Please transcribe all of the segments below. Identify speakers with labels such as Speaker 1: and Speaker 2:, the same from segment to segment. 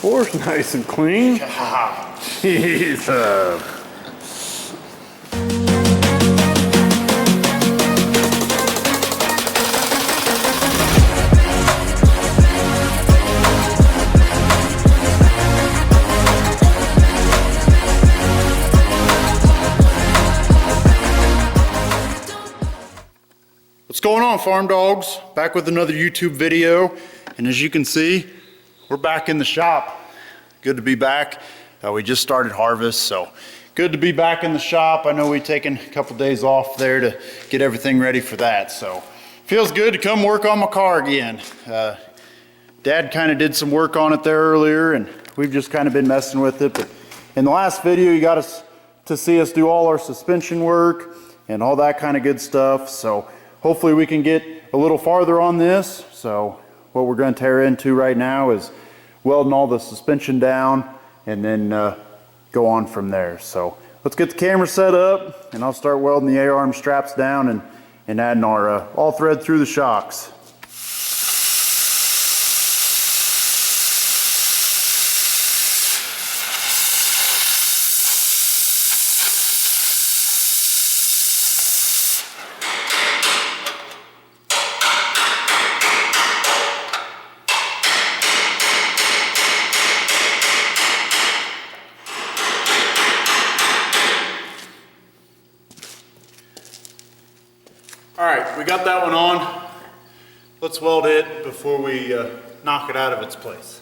Speaker 1: floor's nice and clean. Jesus.
Speaker 2: What's going on, Farm Dogs? Back with another YouTube video, and as you can see, we're back in the shop. Good to be back. We just started harvest, so good to be back in the shop. I know we've taken a couple days off there to get everything ready for that, so feels good to come work on my car again. Dad kind of did some work on it there earlier, and we've just kind of been messing with it. But in the last video, you got to see us do all our suspension work and all that kind of good stuff. So hopefully we can get a little farther on this. So what we're going to tear into right now is welding all the suspension down and then go on from there. So let's get the camera set up and I'll start welding the A-arm straps down and adding our all thread through the shocks. All right, we got that one on. Let's weld it before we knock it out of its place.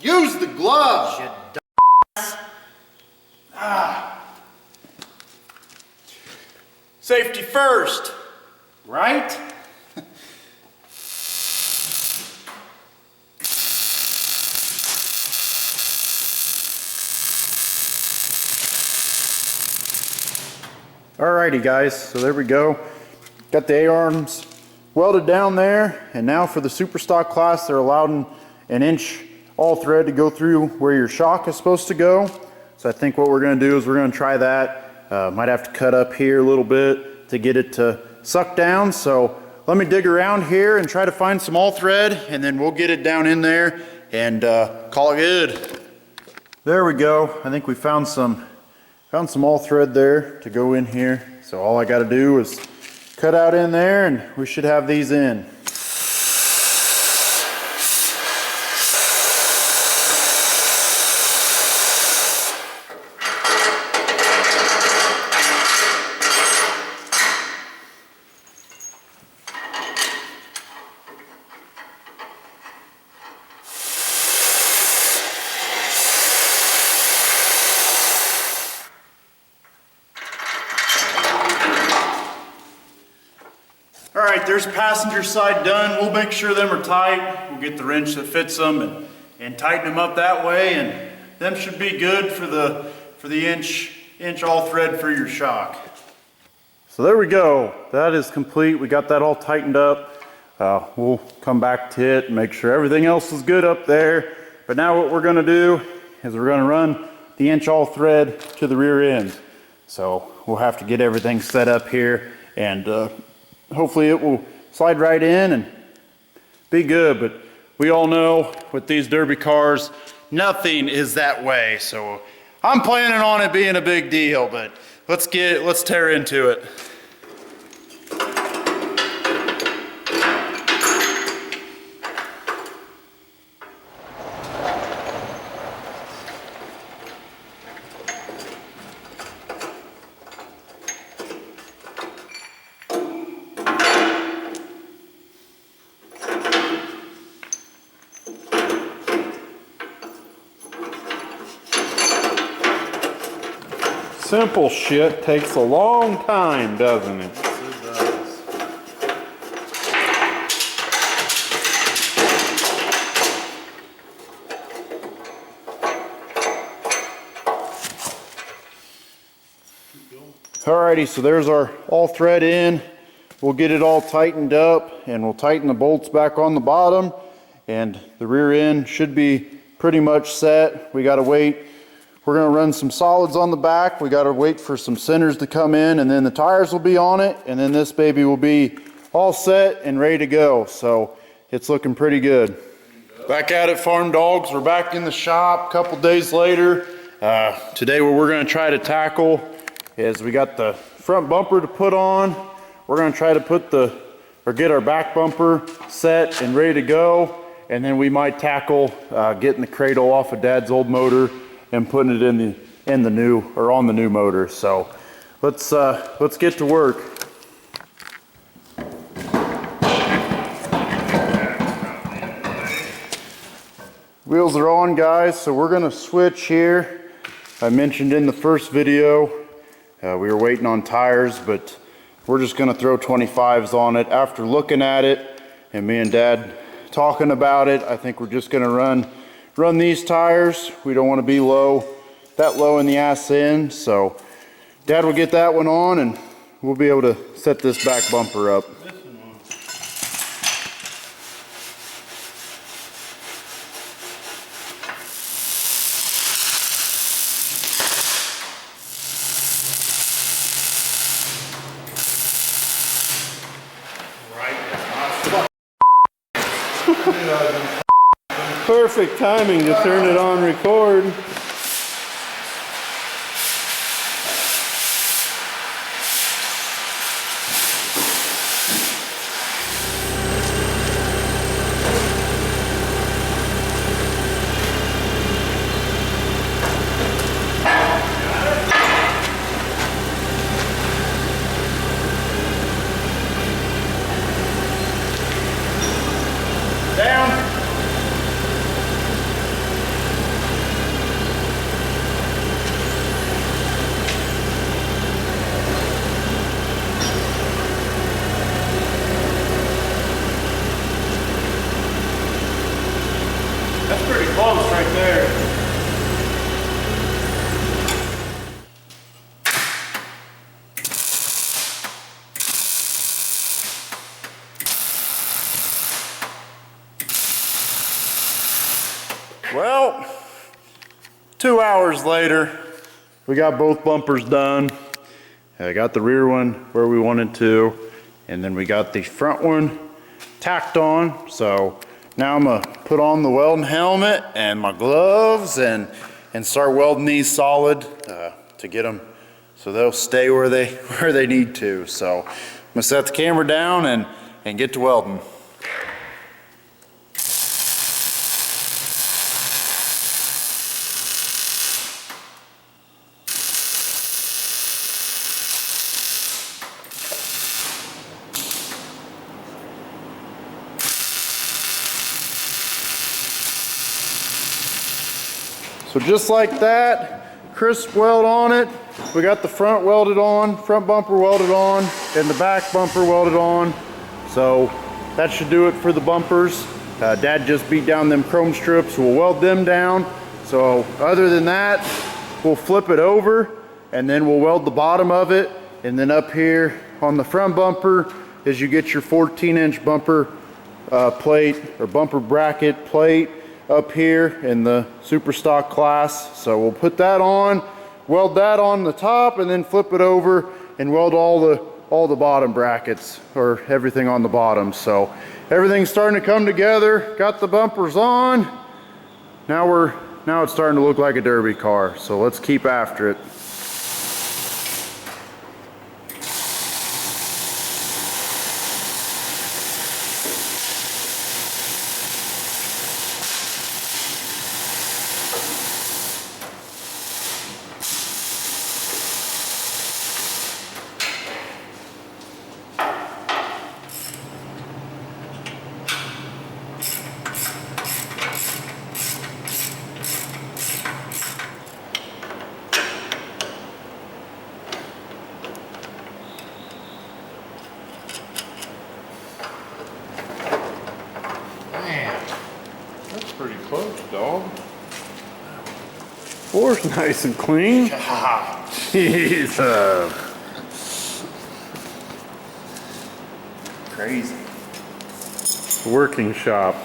Speaker 2: Use the gloves, you dumbass. Safety first, right? Alrighty guys, so there we go. Got the A-arms welded down there, and now for the super stock class, they're allowed an inch all thread to go through where your shock is supposed to go. So I think what we're going to do is we're going to try that. Might have to cut up here a little bit to get it to suck down. So let me dig around here and try to find some all thread, and then we'll get it down in there and call it good. There we go. I think we found some all thread there to go in here. So all I got to do is cut out in there and we should have these in. All right, there's passenger side done. We'll make sure them are tight. We'll get the wrench that fits them and tighten them up that way, and them should be good for the inch all thread for your shock. So there we go. That is complete. We got that all tightened up. We'll come back to it and make sure everything else is good up there. But now what we're going to do is we're going to run the inch all thread to the rear end. So we'll have to get everything set up here, and hopefully it will slide right in and be good. But we all know with these derby cars, nothing is that way. So I'm planning on it being a big deal, but let's tear into it.
Speaker 1: Simple shit takes a long time, doesn't it?
Speaker 2: It does. Alrighty, so there's our all thread in. We'll get it all tightened up and we'll tighten the bolts back on the bottom, and the rear end should be pretty much set. We gotta wait. We're gonna run some solids on the back. We gotta wait for some centers to come in, and then the tires will be on it, and then this baby will be all set and ready to go. So it's looking pretty good. Back at it, Farm Dawgs. We're back in the shop a couple days later. Today what we're gonna try to tackle is we got the front bumper to put on. We're gonna try to get our back bumper set and ready to go. And then we might tackle getting the cradle off of Dad's old motor and putting it in the new, or on the new motor. So let's get to work. Wheels are on, guys, so we're gonna switch here. I mentioned in the first video, we were waiting on tires, but we're just gonna throw 25s on it. After looking at it and me and Dad talking about it, I think we're just gonna run these tires. We don't wanna be that low in the ass end, so Dad will get that one on and we'll be able to set this back bumper up.
Speaker 1: Perfect timing to turn it on record.
Speaker 2: Down. That's pretty close right there. Well, 2 hours later, we got both bumpers done. I got the rear one where we wanted to, and then we got the front one tacked on. So now I'm gonna put on the welding helmet and my gloves and start welding these solid to get them so they'll stay where they need to. So I'm gonna set the camera down and get to welding. So just like that, crisp weld on it. We got the front welded on, front bumper welded on, and the back bumper welded on. So that should do it for the bumpers. Dad just beat down them chrome strips. We'll weld them down. So other than that, we'll flip it over and then we'll weld the bottom of it. And then up here on the front bumper is you get your 14-inch bumper plate or bumper bracket plate up here in the super stock class. So we'll put that on, weld that on the top, and then flip it over and weld all the bottom brackets, or everything on the bottom. So everything's starting to come together. Got the bumpers on. Now it's starting to look like a derby car. So let's keep after it.
Speaker 1: Pretty close, dog. Floor's nice and clean.
Speaker 2: Jesus. crazy.
Speaker 1: Working shop.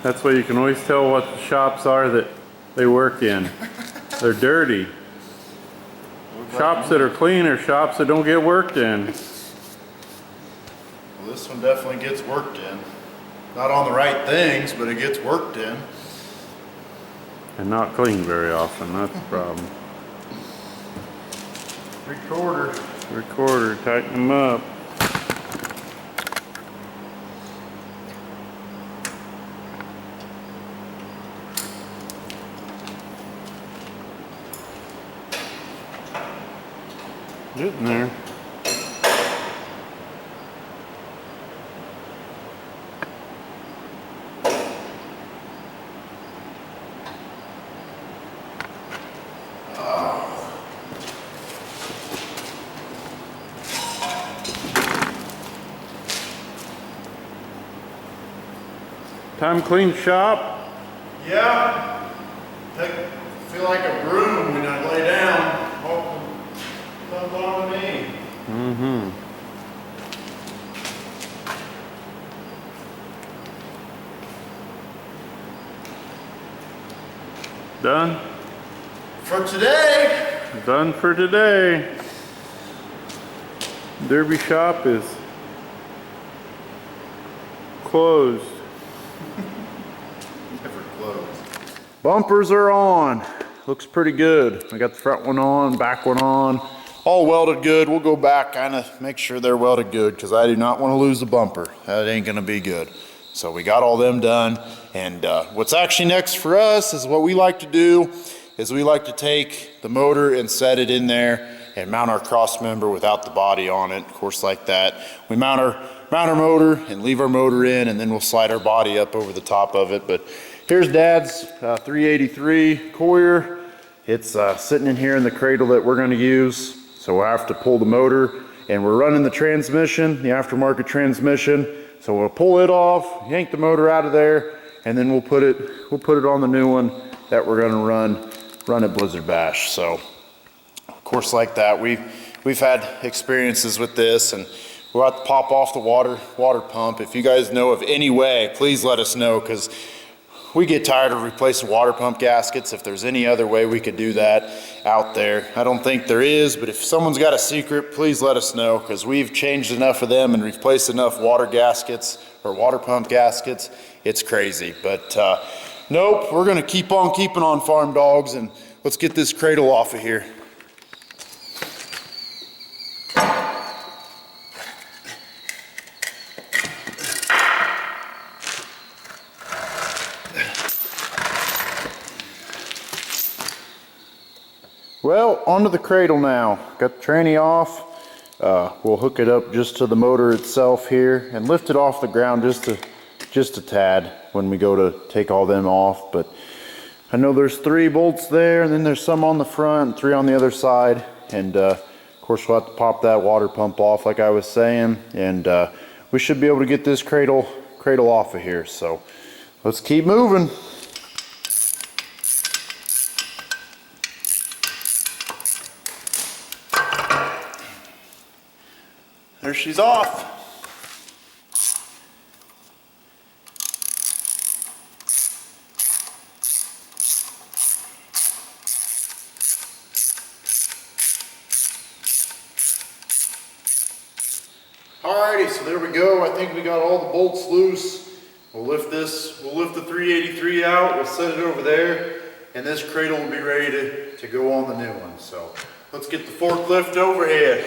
Speaker 1: That's why you can always tell what the shops are that they work in. They're dirty. Shops that are clean are shops that don't get worked in.
Speaker 2: Well, this one definitely gets worked in. Not on the right things, but it gets worked in.
Speaker 1: And not clean very often, that's the problem. Recorder, tighten them up. Getting there. Time to clean shop.
Speaker 2: Yeah. Feel like a broom when I lay down. Comes on to me.
Speaker 1: Mm-hmm. Done?
Speaker 2: For today.
Speaker 1: Done for today. Derby shop is closed.
Speaker 2: Never closed.
Speaker 1: Bumpers are on. Looks pretty good. I got the front one on, back one on.
Speaker 2: All welded good. We'll go back, kind of make sure they're welded good, because I do not want to lose the bumper. That ain't going to be good. So we got all them done. And what's actually next for us is what we like to do is we like to take the motor and set it in there and mount our cross member without the body on it. Of course, like that. We mount our motor and leave our motor in, and then we'll slide our body up over the top of it. But here's Dad's 383 coir. It's sitting in here in the cradle that we're going to use. So we'll have to pull the motor, and we're running the transmission, the aftermarket transmission. So we'll pull it off, yank the motor out of there, and then we'll put it on the new one that we're going to run at Blizzard Bash. So of course, like that, we've had experiences with this, and we'll have to pop off the water pump. If you guys know of any way, please let us know, because we get tired of replacing water pump gaskets. If there's any other way we could do that out there, I don't think there is, but if someone's got a secret, please let us know, because we've changed enough of them and replaced enough water gaskets or water pump gaskets. It's crazy. But nope, we're gonna keep on keeping on, Farm Dawgs, and let's get this cradle off of here.
Speaker 1: Well, onto the cradle now. Got the tranny off. We'll hook it up just to the motor itself here and lift it off the ground just a tad when we go to take all them off. But I know there's 3 bolts there, and then there's some on the front and 3 on the other side. And of course we'll have to pop that water pump off like I was saying, and we should be able to get this cradle off of here. So let's keep moving.
Speaker 2: There she's off. Alrighty, so there we go. I think we got all the bolts loose. We'll lift the 383 out, we'll set it over there, and this cradle will be ready to go on the new one. So let's get the forklift overhead.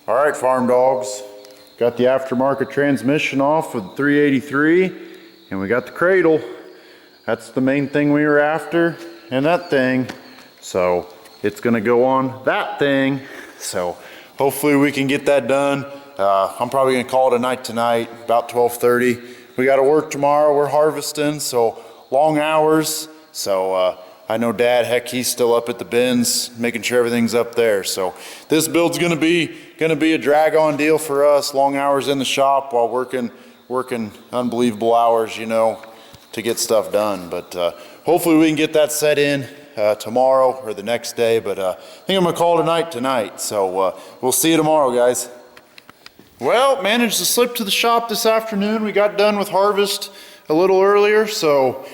Speaker 2: All right, Farm Dawgs, got the aftermarket transmission off with the 383, and we got the cradle. That's the main thing we were after, and that thing. So it's gonna go on that thing. So hopefully we can get that done. I'm probably gonna call it a night tonight, about 12:30. We gotta work tomorrow, we're harvesting, so long hours. So I know Dad, heck, he's still up at the bins, making sure everything's up there. So this build's gonna be a drag-on deal for us, long hours in the shop while working unbelievable hours, you know, to get stuff done. But hopefully we can get that set in tomorrow or the next day. But I think I'm gonna call it a night tonight. So we'll see you tomorrow, guys. Well, managed to slip to the shop this afternoon. We got done with harvest a little earlier. So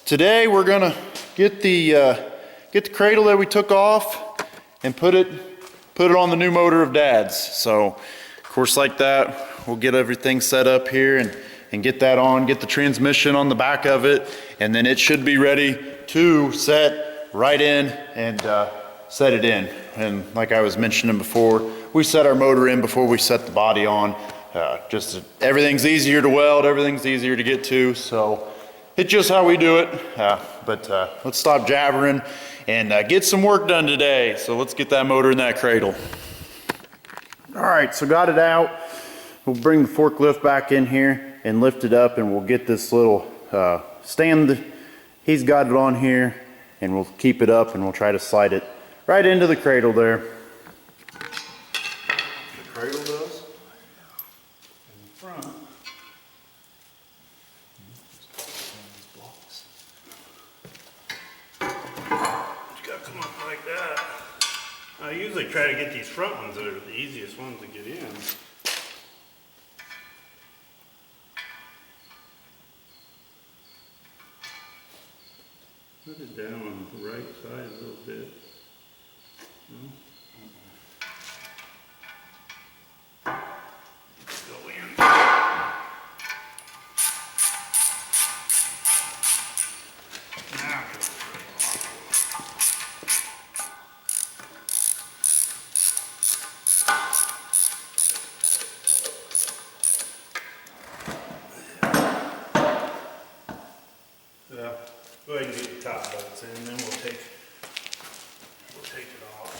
Speaker 2: today we're gonna get the cradle that we took off and put it on the new motor of Dad's. So of course, like that, we'll get everything set up here and get that on, get the transmission on the back of it, and then it should be ready to set right in and set it in. And like I was mentioning before, we set our motor in before we set the body on. Everything's easier to weld, everything's easier to get to, so it's just how we do it. But let's stop jabbering and get some work done today. So let's get that motor in that cradle. All right, so got it out. We'll bring the forklift back in here and lift it up, and we'll get this little stand. He's got it on here, and we'll keep it up and we'll try to slide it right into the cradle there. The cradle does in the front.
Speaker 3: You gotta come up like that. I usually try to get these front ones that are the easiest ones to get in. Put it down on the right side a little bit. No? Go in. Now go go ahead and get the top bolts in, and then we'll take it off.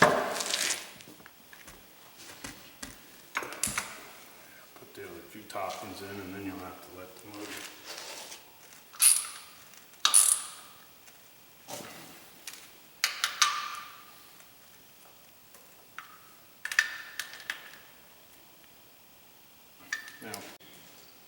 Speaker 3: Put the other few top ones in, and then you'll have to let the motor. Now.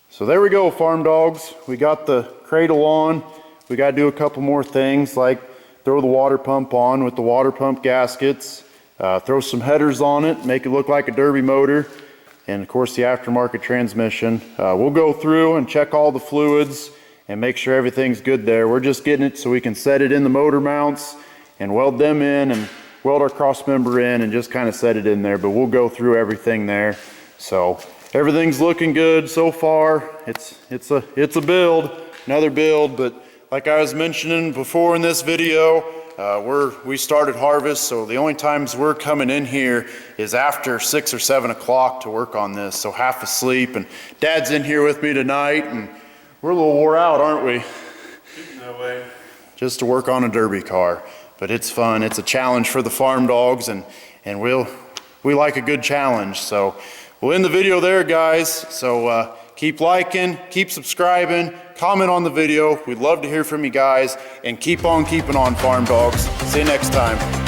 Speaker 2: So there we go, Farm Dogs. We got the cradle on. We got to do a couple more things, like throw the water pump on with the water pump gaskets, throw some headers on it, make it look like a derby motor, and of course the aftermarket transmission. We'll go through and check all the fluids and make sure everything's good there. We're just getting it so we can set it in the motor mounts and weld them in and weld our cross member in and just kind of set it in there, but we'll go through everything there. So everything's looking good so far. It's a build, another build, but like I was mentioning before in this video, we started harvest, so the only times we're coming in here is after 6 or 7 o'clock to work on this, so half asleep, and Dad's in here with me tonight, and we're a little wore out, aren't we?
Speaker 3: No way.
Speaker 2: Just to work on a derby car, but it's fun. It's a challenge for the Farm Dogs, and we like a good challenge, so we'll end the video there, guys. So keep liking, keep subscribing, comment on the video. We'd love to hear from you guys, and keep on keeping on, Farm Dogs. See you next time.